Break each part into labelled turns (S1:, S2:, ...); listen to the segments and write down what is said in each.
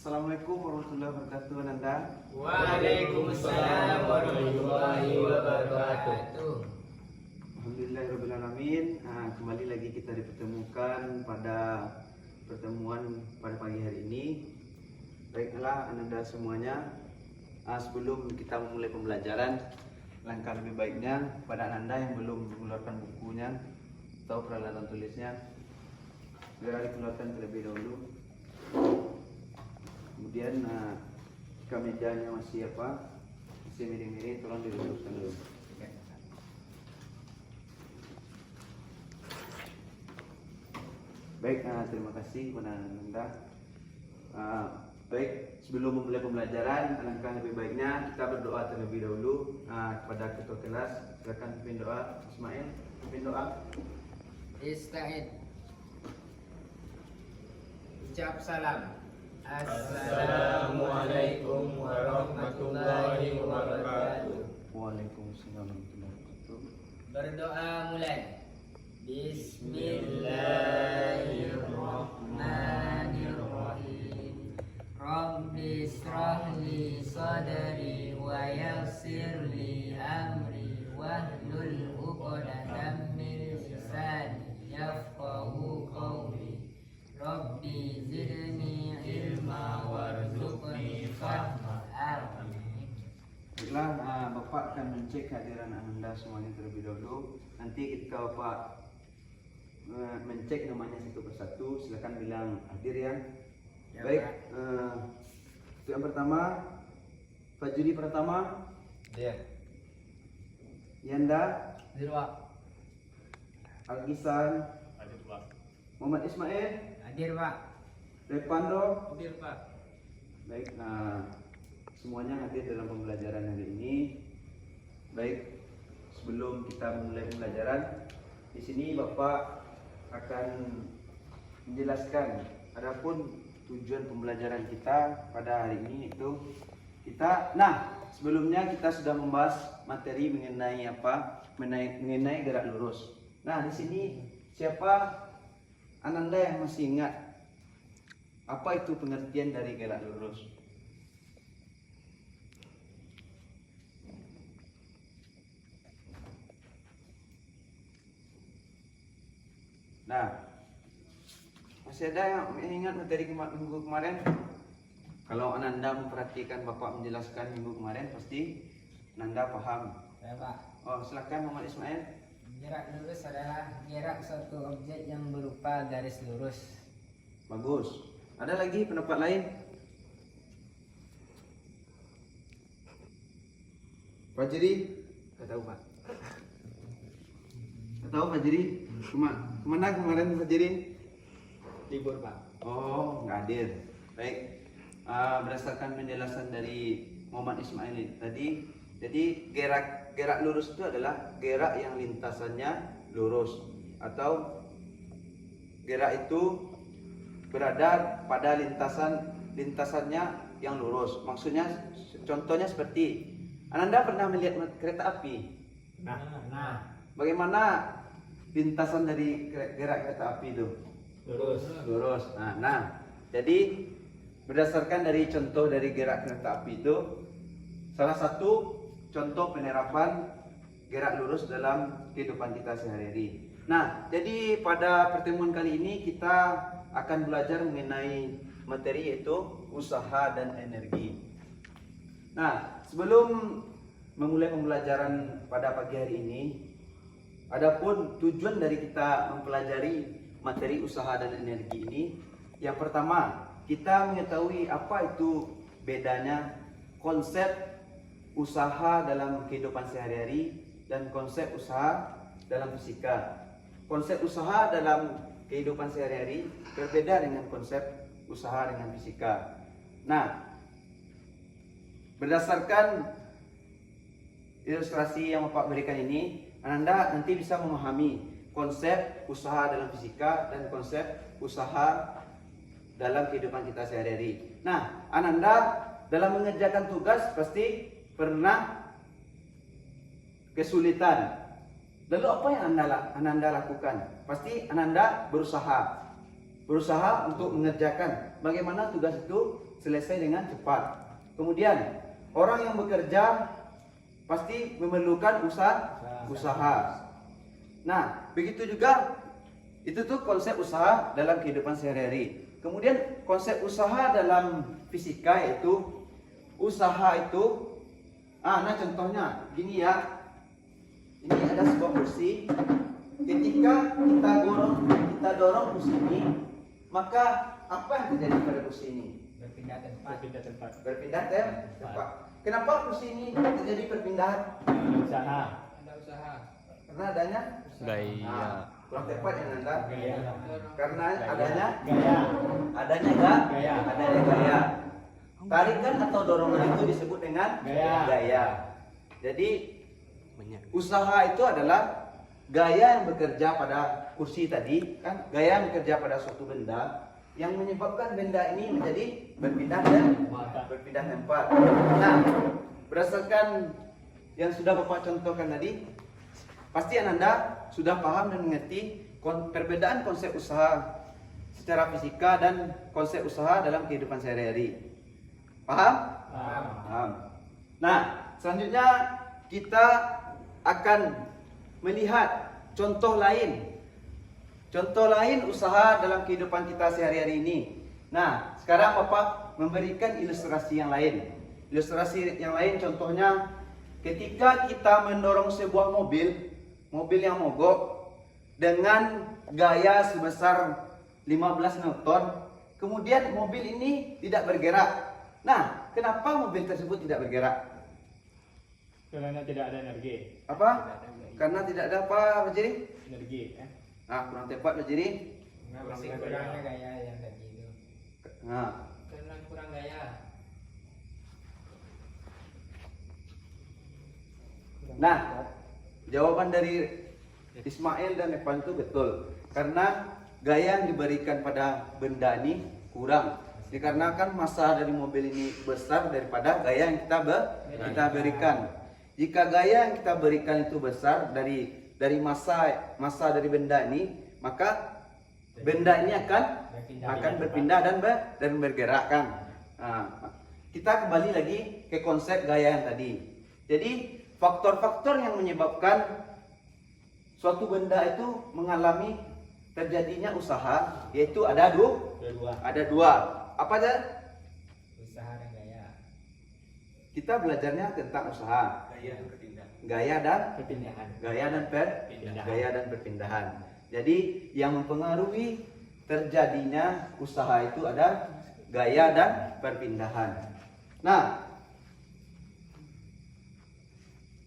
S1: Assalamualaikum warahmatullahi wabarakatuh, Ananda.
S2: Waalaikumsalam warahmatullahi wabarakatuh.
S1: Alhamdulillahirabbil alamin. Kembali lagi kita dipertemukan pada pertemuan pada pagi hari ini. Baiklah Ananda semuanya, sebelum kita memulai pembelajaran, langkah lebih baiknya pada Ananda yang belum mengeluarkan bukunya atau peralatan tulisnya, segera dikeluarkan terlebih dahulu. Kemudian jika mejanya masih miring-miring, tolong diluruskan dulu. Baik, terima kasih kepada Anda. Baik, sebelum memulai pembelajaran, alangkah lebih baiknya kita berdoa terlebih dahulu kepada ketua kelas. Silakan pimpin doa, Ismail, pimpin doa.
S2: Ista'id. Ucap salam. Assalamualaikum warahmatullahi wabarakatuh.
S1: Waalaikumsalam warahmatullahi wabarakatuh.
S2: Berdoa mulai. Bismillahirrahmanirrahim. Rabbi shrah li sadri wa yassir li amri wahlul 'uqdatam min lisani yafqahu qawli. Rabbi zidni ilma warzuqni fahma. Amin.
S1: Baiklah, Bapak akan mencek kehadiran Anda semuanya terlebih dahulu. Nanti ketika Bapak mencek namanya satu persatu, silakan bilang hadir ya.
S2: Ya,
S1: Baik,
S2: Pak.
S1: untuk yang pertama, Fajri pertama,
S2: Dia.
S1: Yanda,
S2: Dirwa.
S1: Algisan,
S3: Ada dua.
S1: Muhammad Ismail,
S2: Hadir, Pak.
S1: Repando.
S2: Hadir, Pak.
S1: Baik, semuanya hadir dalam pembelajaran hari ini. Baik, sebelum kita memulai pembelajaran, di sini Bapak akan menjelaskan adapun tujuan pembelajaran kita pada hari ini itu sebelumnya kita sudah membahas materi mengenai mengenai gerak lurus. Nah, di sini siapa Ananda yang masih ingat apa itu pengertian dari gerak lurus? Nah, masih ada yang ingat materi minggu kemarin? Kalau Ananda memperhatikan Bapak menjelaskan minggu kemarin, pasti Ananda paham.
S2: Ya, Pak.
S1: Oh, silakan Muhammad Ismail.
S2: Gerak lurus adalah gerak suatu objek yang berupa garis lurus.
S1: Bagus. Ada lagi pendapat lain? Fajri?
S2: Gak tahu, Pak.
S1: Tahu Fajri? Kemana kemarin Fajri?
S2: Libur, Pak.
S1: Oh, nggak hadir. Baik. Berdasarkan penjelasan dari Muhammad Ismail tadi, jadi gerak lurus itu adalah gerak yang lintasannya lurus, atau gerak itu berada pada lintasannya yang lurus. Maksudnya, contohnya seperti Ananda pernah melihat kereta api.
S2: Nah,
S1: Bagaimana lintasan dari gerak kereta api itu? Lurus. Nah, jadi berdasarkan dari contoh dari gerak kereta api itu, salah satu contoh penerapan gerak lurus dalam kehidupan kita sehari-hari. Nah, jadi pada pertemuan kali ini kita akan belajar mengenai materi yaitu usaha dan energi. Nah, sebelum memulai pembelajaran pada pagi hari ini, adapun tujuan dari kita mempelajari materi usaha dan energi ini, yang pertama, kita mengetahui apa itu bedanya konsep usaha dalam kehidupan sehari-hari dan konsep usaha dalam fisika. Konsep usaha dalam kehidupan sehari-hari berbeda dengan konsep usaha dengan fisika. Nah, berdasarkan ilustrasi yang Bapak berikan ini, Anda nanti bisa memahami konsep usaha dalam fisika dan konsep usaha dalam kehidupan kita sehari-hari. Nah, Ananda dalam mengerjakan tugas pasti pernah kesulitan. Lalu apa yang Ananda lakukan? Pasti Ananda berusaha untuk mengerjakan bagaimana tugas itu selesai dengan cepat. Kemudian orang yang bekerja pasti memerlukan usaha. Nah, begitu juga itu tuh konsep usaha dalam kehidupan sehari-hari. Kemudian konsep usaha dalam fisika yaitu usaha itu nah contohnya gini ya. Ini ada sebuah kursi. Ketika kita dorong kursi ini, maka apa yang terjadi pada kursi ini?
S2: Berpindah tempat.
S1: Berpindah tempat. Kenapa kursi ini terjadi perpindahan?
S3: Usaha.
S2: Ada usaha.
S1: Karena adanya
S4: Gaya.
S1: kurang tepat yang Anda.
S3: Gaya.
S1: Karena adanya
S3: Gaya.
S1: gaya. Adanya gaya. Tarikan atau dorongan itu disebut dengan
S3: Gaya.
S1: Jadi usaha itu adalah gaya yang bekerja pada kursi tadi, kan? Gaya yang bekerja pada suatu benda yang menyebabkan benda ini menjadi berpindah tempat. Nah, berdasarkan yang sudah Bapak contohkan tadi, pasti Anda sudah paham dan mengerti perbedaan konsep usaha secara fisika dan konsep usaha dalam kehidupan sehari-hari. Paham? Paham. Nah, selanjutnya kita akan melihat contoh lain usaha dalam kehidupan kita sehari-hari ini. Nah, sekarang Bapak memberikan ilustrasi yang lain. Ilustrasi yang lain contohnya ketika kita mendorong sebuah mobil yang mogok dengan gaya sebesar 15 Newton, kemudian mobil ini tidak bergerak. Nah, kenapa mobil tersebut tidak bergerak?
S3: Karena tidak ada energi.
S1: Apa? Karena tidak ada apa, Pak Jiri?
S3: Energi.
S1: Nah, kurang tepat, Pak Jiri.
S2: Masih kurangnya gaya yang tadi itu.
S1: Nah,
S2: Karena kurang gaya.
S1: nah, jawaban dari Ismail dan Evan itu betul. Karena gaya yang diberikan pada benda ini kurang. Dikarenakan massa dari mobil ini besar daripada gaya yang kita berikan. Jika gaya yang kita berikan itu besar dari massa dari benda ini, maka benda ini akan berpindah dan bergerak kan. Nah, kita kembali lagi ke konsep gaya yang tadi. Jadi faktor-faktor yang menyebabkan suatu benda itu mengalami terjadinya usaha yaitu ada dua. Apa aja?
S2: Usaha dan gaya.
S1: Kita belajarnya tentang usaha, gaya dan
S3: Perpindahan.
S1: gaya dan perpindahan. Jadi yang mempengaruhi terjadinya usaha itu ada gaya dan perpindahan. Nah,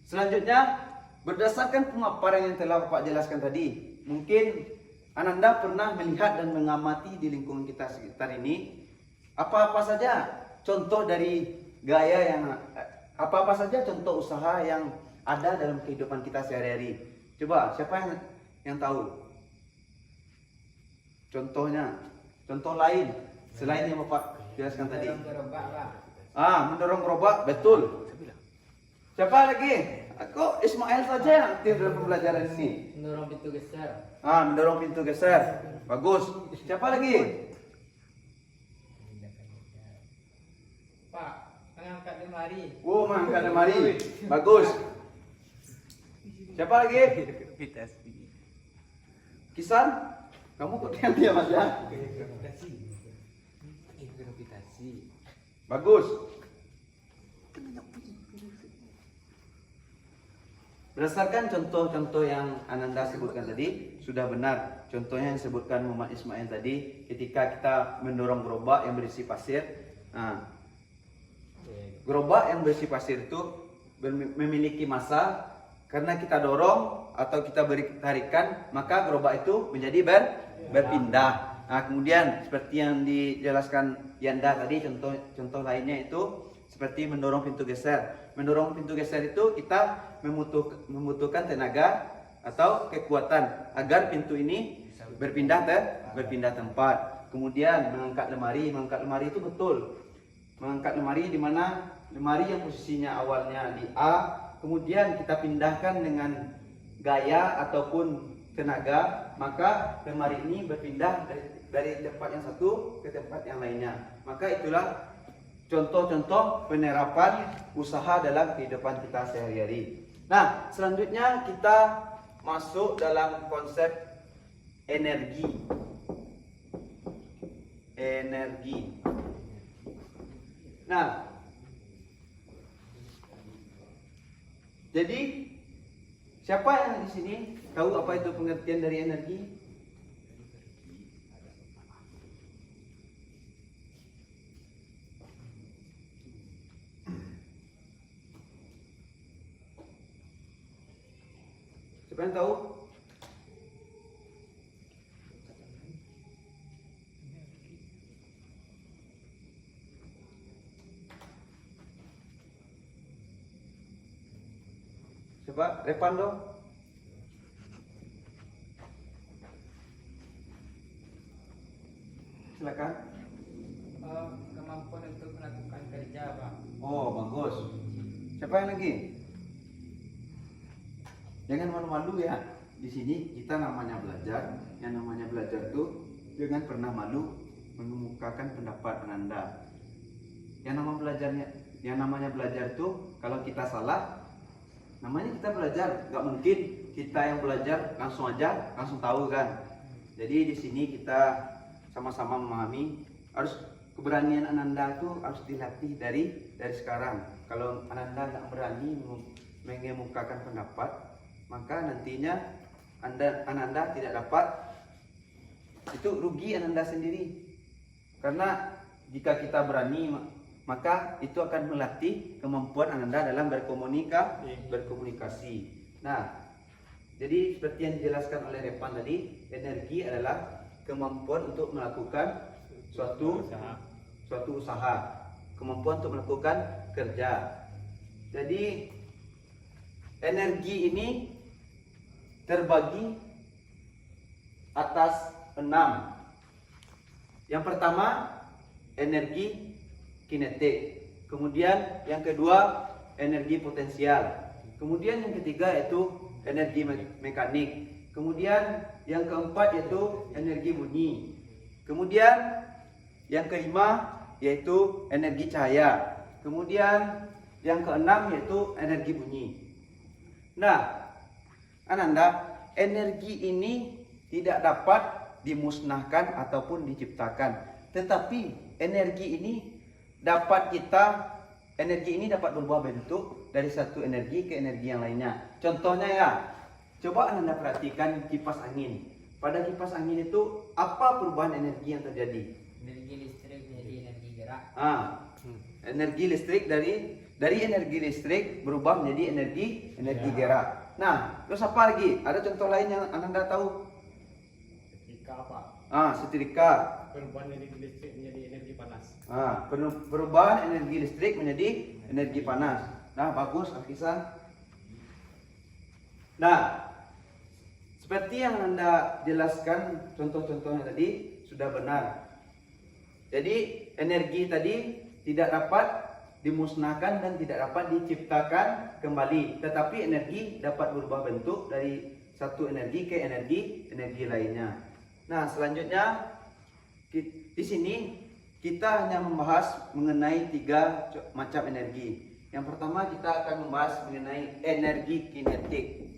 S1: selanjutnya berdasarkan pemaparan yang telah Bapak jelaskan tadi, mungkin Ananda pernah melihat dan mengamati di lingkungan kita sekitar ini apa-apa saja contoh dari gaya apa-apa saja contoh usaha yang ada dalam kehidupan kita sehari-hari. Coba siapa yang tahu? Contohnya, contoh lain selain yang Bapak jelaskan tadi.
S2: Mendorong gerobak, Pak.
S1: Mendorong gerobak, betul. Siapa lagi? Kok Ismail saja yang aktif dalam pembelajaran ini?
S2: Mendorong pintu geser.
S1: Mendorong pintu geser. Bagus. Siapa lagi?
S2: Pak, mengangkat lemari.
S1: Mengangkat lemari. Bagus. Siapa lagi? Kisan? Kamu kok diam-diam aja? Bagus. Berdasarkan contoh-contoh yang Ananda sebutkan tadi, sudah benar. Contohnya yang disebutkan Muhammad Ismail tadi, ketika kita mendorong gerobak yang berisi pasir. Gerobak yang berisi pasir itu memiliki massa. Karena kita dorong atau kita beri tarikan, maka gerobak itu menjadi berpindah. Kemudian seperti yang dijelaskan Yanda tadi, contoh lainnya itu seperti mendorong pintu geser. Mendorong pintu geser itu kita membutuhkan tenaga atau kekuatan agar pintu ini berpindah tempat. Kemudian mengangkat lemari itu betul. Mengangkat lemari di mana lemari yang posisinya awalnya di A, kemudian kita pindahkan dengan gaya ataupun tenaga, maka lemari ini berpindah dari tempat yang satu ke tempat yang lainnya. Maka itulah contoh-contoh penerapan usaha dalam kehidupan kita sehari-hari. Nah, selanjutnya kita masuk dalam konsep energi. Energi. Nah, jadi siapa yang di sini tahu apa itu pengertian dari energi? Siapa yang tahu? Coba Repan dong. Silakan.
S2: Kemampuan untuk melakukan kerja, Pak.
S1: Oh, bagus. Siapa yang lagi? Jangan malu-malu ya. Di sini kita namanya belajar. Yang namanya belajar tuh jangan pernah malu mengemukakan pendapat Anda. Yang namanya belajar tuh kalau kita salah, namanya kita belajar. Gak mungkin kita yang belajar langsung tahu kan. Jadi di sini kita sama-sama memahami harus keberanian Ananda tuh harus dilatih dari sekarang. Kalau Ananda nggak berani mengemukakan pendapat, maka nantinya Ananda tidak dapat, itu rugi Ananda sendiri. Karena jika kita berani, maka itu akan melatih kemampuan Ananda dalam berkomunikasi. Nah, jadi seperti yang dijelaskan oleh Repan tadi, energi adalah kemampuan untuk melakukan suatu usaha, kemampuan untuk melakukan kerja. Jadi energi ini terbagi atas 6. Yang pertama energi kinetik, kemudian yang kedua energi potensial, kemudian yang ketiga yaitu energi mekanik, kemudian yang keempat yaitu energi bunyi, kemudian yang kelima yaitu energi cahaya, kemudian yang keenam yaitu energi bunyi. Nah, Ananda, energi ini tidak dapat dimusnahkan ataupun diciptakan, tetapi energi ini dapat berubah bentuk dari satu energi ke energi yang lainnya. Contohnya ya, coba Anda perhatikan kipas angin. Pada kipas angin itu apa perubahan energi yang terjadi?
S2: Energi listrik menjadi energi gerak.
S1: Energi listrik dari energi listrik berubah menjadi energi gerak. Nah, terus apa lagi? Ada contoh lain yang Anda tahu?
S3: Setrika, Pak.
S1: Setrika.
S3: Perubahan energi listrik menjadi energi panas.
S1: Perubahan energi listrik menjadi energi panas. Nah, bagus Akisan. Nah, seperti yang Anda jelaskan contoh-contohnya tadi sudah benar. Jadi energi tadi tidak dapat dimusnahkan dan tidak dapat diciptakan kembali, tetapi energi dapat berubah bentuk dari satu energi ke energi lainnya. Nah, selanjutnya di sini kita hanya membahas mengenai 3 macam energi. Yang pertama kita akan membahas mengenai energi kinetik.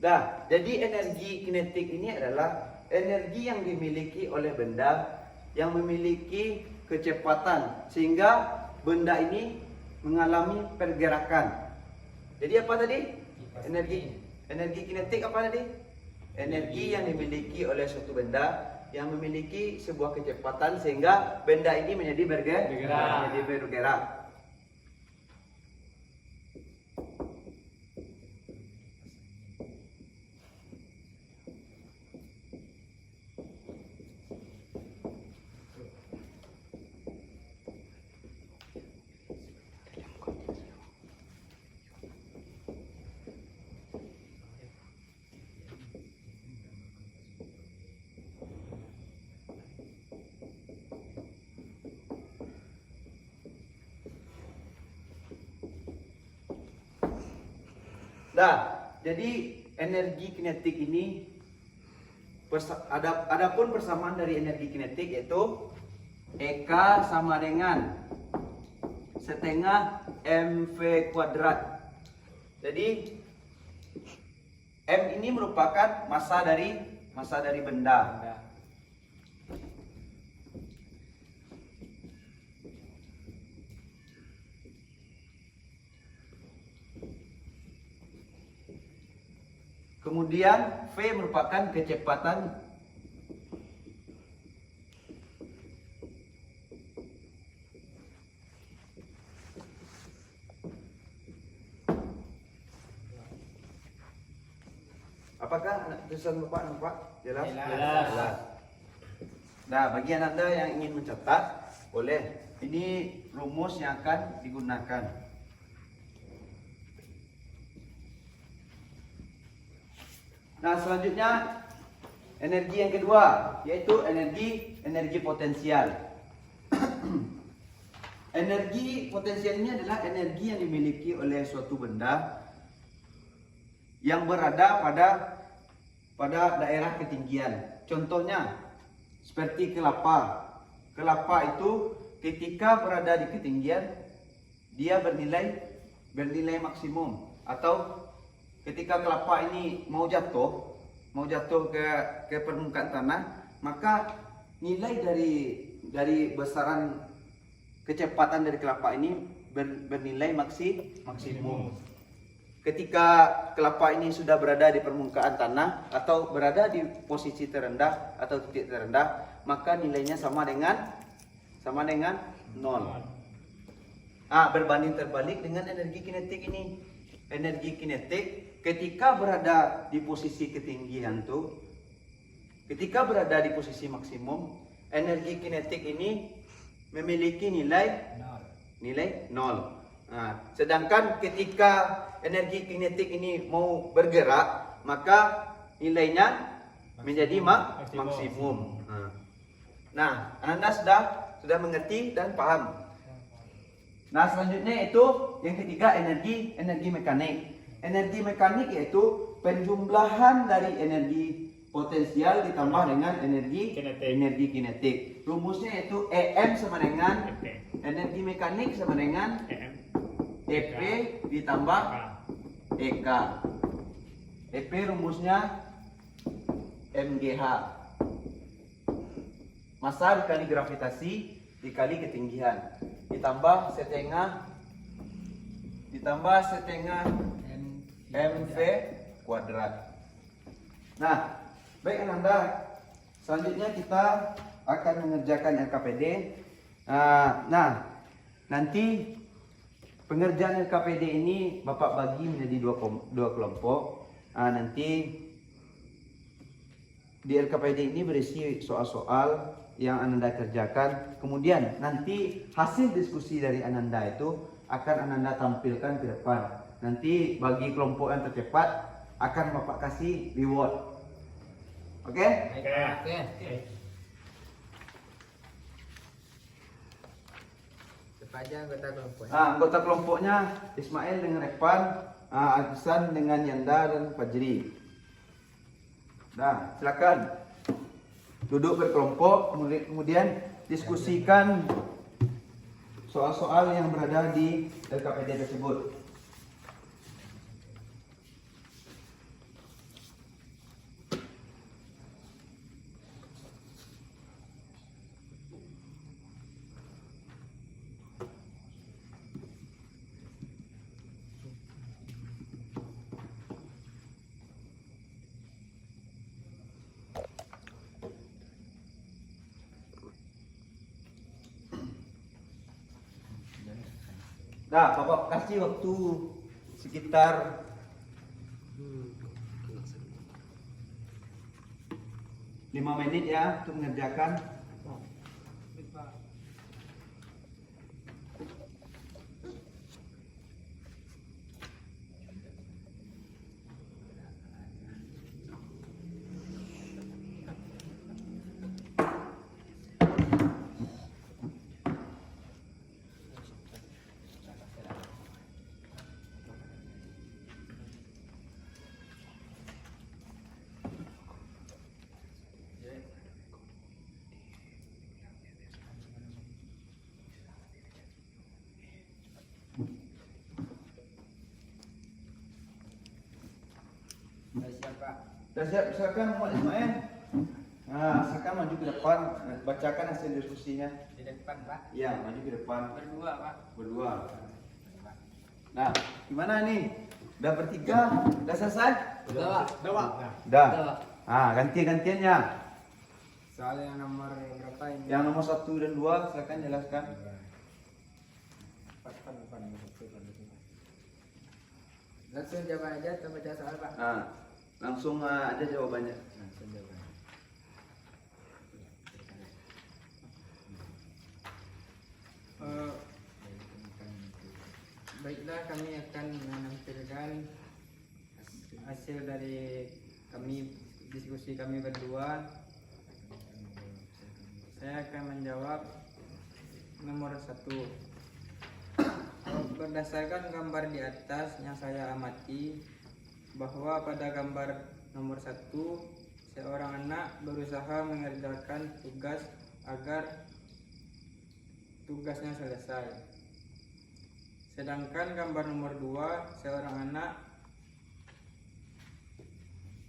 S1: Nah, jadi energi kinetik ini adalah energi yang dimiliki oleh benda yang memiliki kecepatan sehingga benda ini mengalami pergerakan. Jadi apa tadi? Energi kinetik apa tadi? Energi yang dimiliki oleh suatu benda yang memiliki sebuah kecepatan sehingga benda ini menjadi bergerak. Nah, jadi energi kinetik ini adapun persamaan dari energi kinetik yaitu EK sama dengan setengah mv kuadrat. Jadi m ini merupakan massa dari benda. Kemudian V merupakan kecepatan apakah tulisan Bapak nampak? Jelas?
S3: Jelas.
S1: Nah, bagi Anda yang ingin mencatat, boleh. Ini rumus yang akan digunakan. Nah, selanjutnya energi yang kedua yaitu energi potensial. Energi potensial ini adalah energi yang dimiliki oleh suatu benda yang berada pada daerah ketinggian. Contohnya seperti kelapa. Kelapa itu ketika berada di ketinggian dia bernilai maksimum, atau ketika kelapa ini mau jatuh ke permukaan tanah, maka nilai dari besaran kecepatan dari kelapa ini bernilai maksimum. Ketika kelapa ini sudah berada di permukaan tanah atau berada di posisi terendah atau titik terendah, maka nilainya sama dengan 0. Berbanding terbalik dengan energi kinetik ini. Energi kinetik ketika berada di posisi ketinggian ketika berada di posisi maksimum, energi kinetik ini memiliki nilai 0. Sedangkan ketika energi kinetik ini mau bergerak, maka nilainya menjadi maksimum. Nah, Anda sudah mengerti dan paham. Nah, selanjutnya itu yang ketiga, energi mekanik. Energi mekanik yaitu penjumlahan dari energi potensial ditambah dengan energi kinetik. Rumusnya yaitu EM sama dengan energi mekanik sama dengan EP ditambah EK. EP rumusnya MGH. Massa dikali gravitasi dikali ketinggian ditambah setengah mv kuadrat. Nah, baik Anda, selanjutnya kita akan mengerjakan LKPD. Nah, nanti pengerjaan LKPD ini Bapak bagi menjadi dua kelompok. Nanti di LKPD ini berisi soal-soal yang Ananda kerjakan. Kemudian nanti hasil diskusi dari Ananda itu akan Ananda tampilkan ke depan. Nanti bagi kelompok yang tercepat akan Bapak kasih reward. Oke?
S2: Kepada anggota kelompok.
S1: Anggota kelompoknya Ismail dengan Repan, Adisan dengan Yanda dan Fajri. Nah, silakan duduk berkelompok, kemudian diskusikan soal-soal yang berada di LKPD tersebut. Nah, Bapak kasih waktu sekitar 5 menit ya untuk mengerjakan.
S2: Pak.
S1: Dah siap, silakan Muhammad Ismail. Nah, silakan maju ke depan, bacakan hasil diskusinya.
S2: Di depan, Pak.
S1: Ya, maju ke depan.
S2: Berdua, Pak.
S1: Berdua. Nah, gimana nih? Udah bertiga? Udah selesai?
S2: Udah, Pak.
S1: Dah.
S2: Udah.
S1: Ganti-gantiannya.
S2: Soal yang nomor berapa ini?
S1: Yang nomor 1 dan 2 silakan jelaskan.
S2: Langsung jawab aja atau baca soal, Pak?
S1: Nah, langsung aja jawabannya.
S2: Langsung jawab. Baiklah, kami akan menampilkan hasil dari diskusi kami berdua. Saya akan menjawab nomor 1. Berdasarkan gambar di atas yang saya amati, bahwa pada gambar nomor 1, seorang anak berusaha mengerjakan tugas agar tugasnya selesai. Sedangkan gambar nomor 2, seorang anak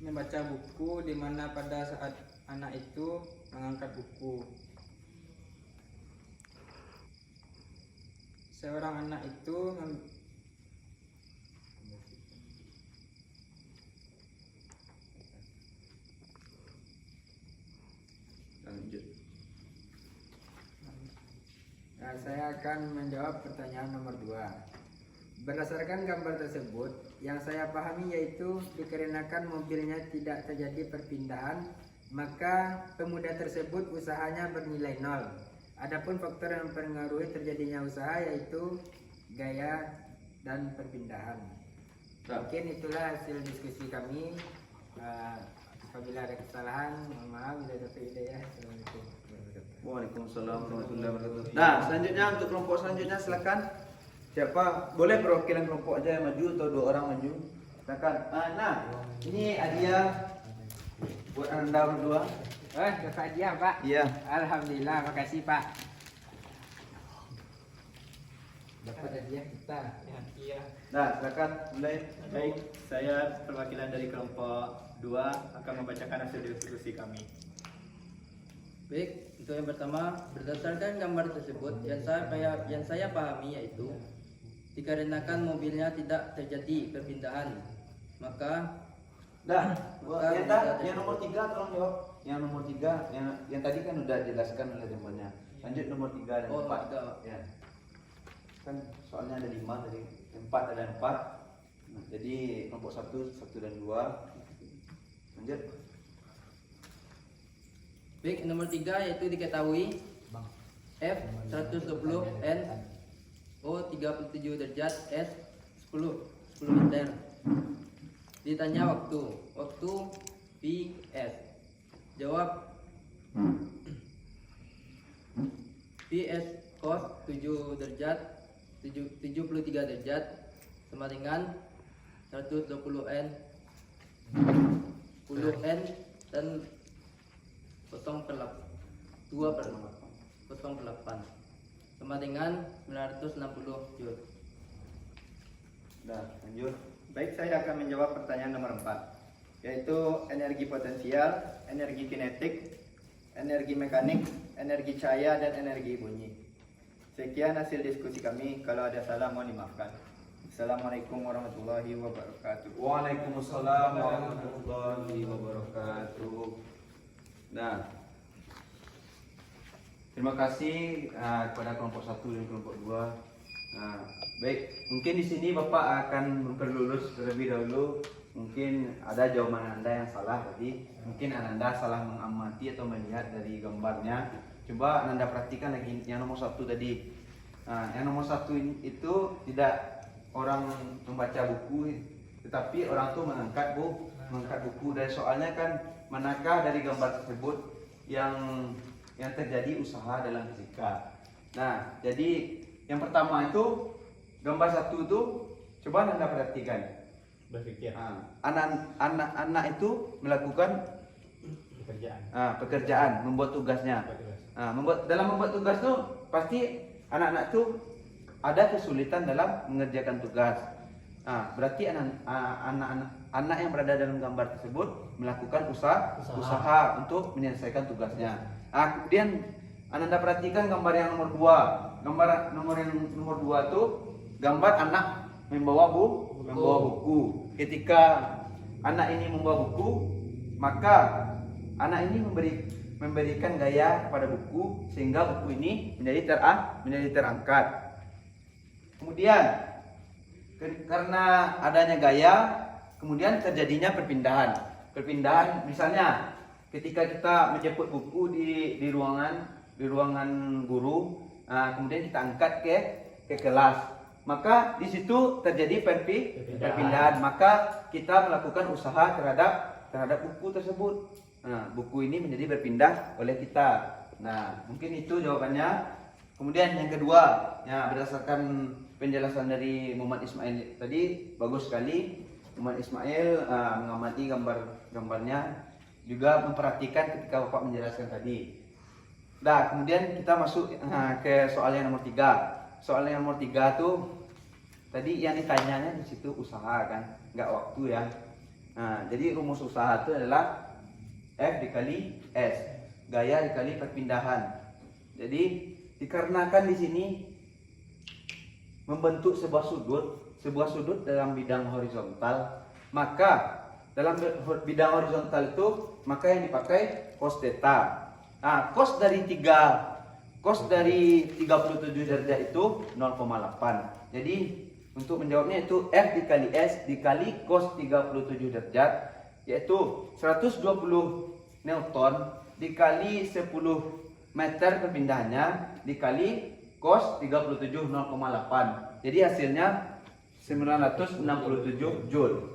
S2: membaca buku, di mana pada saat anak itu mengangkat buku, seorang anak itu
S1: Lanjut.
S2: Nah, saya akan menjawab pertanyaan nomor 2. Berdasarkan gambar tersebut, yang saya pahami yaitu dikarenakan mobilnya tidak terjadi perpindahan, maka pemuda tersebut usahanya bernilai 0. Adapun faktor yang mempengaruhi terjadinya usaha yaitu gaya dan perpindahan. Mungkin itulah hasil diskusi kami. Apabila ada kesalahan, mohon maaf. Bila ada hidayah, assalamualaikum warahmatullahi wabarakatuh.
S1: Waalaikumsalam warahmatullahi wabarakatuh. Nah, selanjutnya untuk kelompok selanjutnya silakan. Siapa? Boleh perwakilan kelompok aja yang maju atau 2 orang maju. Silakan. Nah, ini hadiah buat Anda berdua.
S2: Dapat hadiah, Pak.
S1: Iya.
S2: Alhamdulillah, makasih, Pak. Dapat hadiah kita.
S3: Iya.
S1: Nah, silakan mulai.
S4: Baik, saya perwakilan dari kelompok 2 akan membacakan hasil diskusi kami.
S5: Baik, untuk yang pertama, berdasarkan gambar tersebut, yang saya pahami yaitu dikarenakan mobilnya tidak terjadi perpindahan, maka
S1: Yang nomor 3 tolong jawab. Yang nomor 3, yang tadi kan udah jelaskan oleh temannya. Lanjut nomor 3 dan 4.
S5: tiga.
S1: Ya. Kan soalnya ada 5 tadi, 4 ada 4. Nah, jadi kelompok 1 dan 2. Lanjut.
S5: Baik, nomor 3 yaitu diketahui F 120 N O 37 derajat S 10 meter. Ditanya waktu PS. Jawab PS cos 7 derajat 73 derajat sama dengan 120 N 10 N dan 0,8 sama dengan 960 Joule.
S1: Nah, lanjut.
S4: Baik, saya akan menjawab pertanyaan nomor 4, yaitu energi potensial, energi kinetik, energi mekanik, energi cahaya, dan energi bunyi. Sekian hasil diskusi kami. Kalau ada salah mohon dimaafkan. Assalamualaikum warahmatullahi wabarakatuh.
S1: Waalaikumsalam warahmatullahi wabarakatuh. Nah, terima kasih kepada kelompok 1 dan kelompok 2. Nah, baik, mungkin di sini Bapak akan memperlulus terlebih dahulu. Mungkin ada jawaban Anda yang salah tadi. Mungkin Anda salah mengamati atau melihat dari gambarnya. Coba Anda perhatikan lagi yang nomor 1 tadi. Nah, yang nomor 1 itu tidak orang membaca buku, tetapi orang tuh mengangkat buku. Dari soalnya kan, manakah dari gambar tersebut yang terjadi usaha dalam fisika. Nah, jadi yang pertama itu gambar 1 itu coba Anda perhatikan.
S3: Berpikir.
S1: Anak-anak itu melakukan
S3: Pekerjaan.
S1: pekerjaan, membuat tugasnya. Dalam membuat tugas itu pasti anak-anak itu ada kesulitan dalam mengerjakan tugas. Berarti anak yang berada dalam gambar tersebut melakukan usaha untuk menyelesaikan tugasnya. Kemudian Ananda perhatikan gambar yang nomor 2. Gambar yang nomor 2 itu gambar anak membawa buku. Ketika anak ini membawa buku, maka anak ini memberikan gaya pada buku sehingga buku ini menjadi terangkat. Kemudian karena adanya gaya, kemudian terjadinya perpindahan. Misalnya ketika kita menjemput buku di ruangan guru, kemudian kita angkat ke kelas, maka di situ terjadi perpindahan. Maka kita melakukan usaha terhadap buku tersebut. Buku ini menjadi berpindah oleh kita. Mungkin itu jawabannya. Kemudian yang kedua, berdasarkan penjelasan dari Muhammad Ismail tadi, bagus sekali. Muhammad Ismail mengamati gambarnya, juga memperhatikan ketika Bapak menjelaskan tadi. Kemudian kita masuk ke soal yang nomor 3. Soal yang nomor 3 tuh tadi yang ditanyanya di situ usaha kan, nggak waktu ya. Jadi rumus usaha itu adalah F dikali S, gaya dikali perpindahan. Jadi dikarenakan di sini membentuk sebuah sudut dalam bidang horizontal, maka dalam bidang horizontal itu maka yang dipakai cos theta. Cos dari 37 derajat itu 0,8. Jadi untuk menjawabnya itu F dikali S dikali cos 37 derajat, yaitu 120 Newton dikali 10 meter perpindahannya dikali cos 37 0,8. Jadi hasilnya 967 Joule.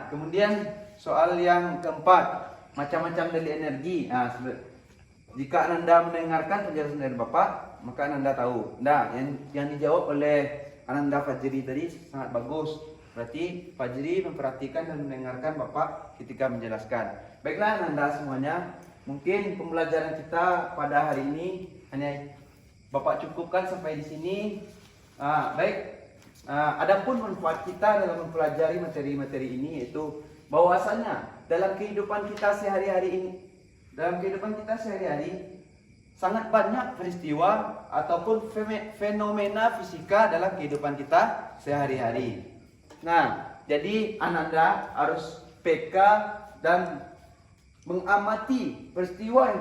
S1: Kemudian soal yang keempat, macam-macam dari energi. Jika Ananda mendengarkan penjelasan dari Bapak, maka Ananda tahu. Yang dijawab oleh Ananda Fajri tadi sangat bagus. Berarti Fajri memperhatikan dan mendengarkan Bapak ketika menjelaskan. Baiklah Ananda semuanya, mungkin pembelajaran kita pada hari ini hanya Bapak cukupkan sampai di sini. Adapun manfaat kita dalam mempelajari materi-materi ini, yaitu bahwasanya dalam kehidupan kita sehari-hari sangat banyak peristiwa ataupun fenomena fisika dalam kehidupan kita sehari-hari. Jadi Ananda harus peka dan mengamati peristiwa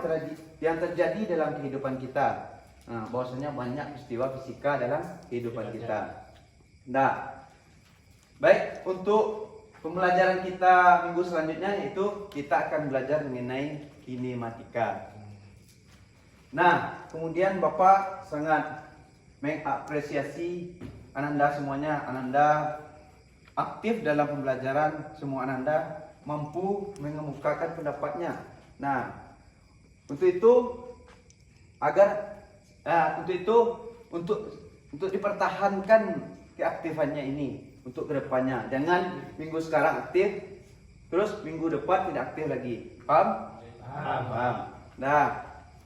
S1: yang terjadi dalam kehidupan kita. Bahwasanya banyak peristiwa fisika dalam kehidupan kita. Baik, untuk pembelajaran kita minggu selanjutnya yaitu kita akan belajar mengenai kinematika. Kemudian Bapak sangat mengapresiasi Ananda semuanya. Ananda aktif dalam pembelajaran, semua Ananda mampu mengemukakan pendapatnya. Untuk dipertahankan keaktifannya ini untuk kedepannya. Jangan minggu sekarang aktif, terus minggu depan tidak aktif lagi. Paham?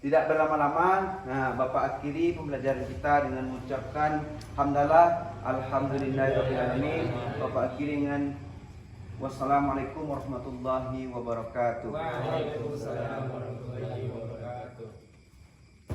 S1: Tidak berlama-lama. Bapak akhiri pembelajaran kita dengan mengucapkan hamdalah, alhamdulillahirabbil alamin. Bapak akhiri dengan wassalamualaikum warahmatullahi wabarakatuh.
S3: Waalaikumsalam warahmatullahi wabarakatuh.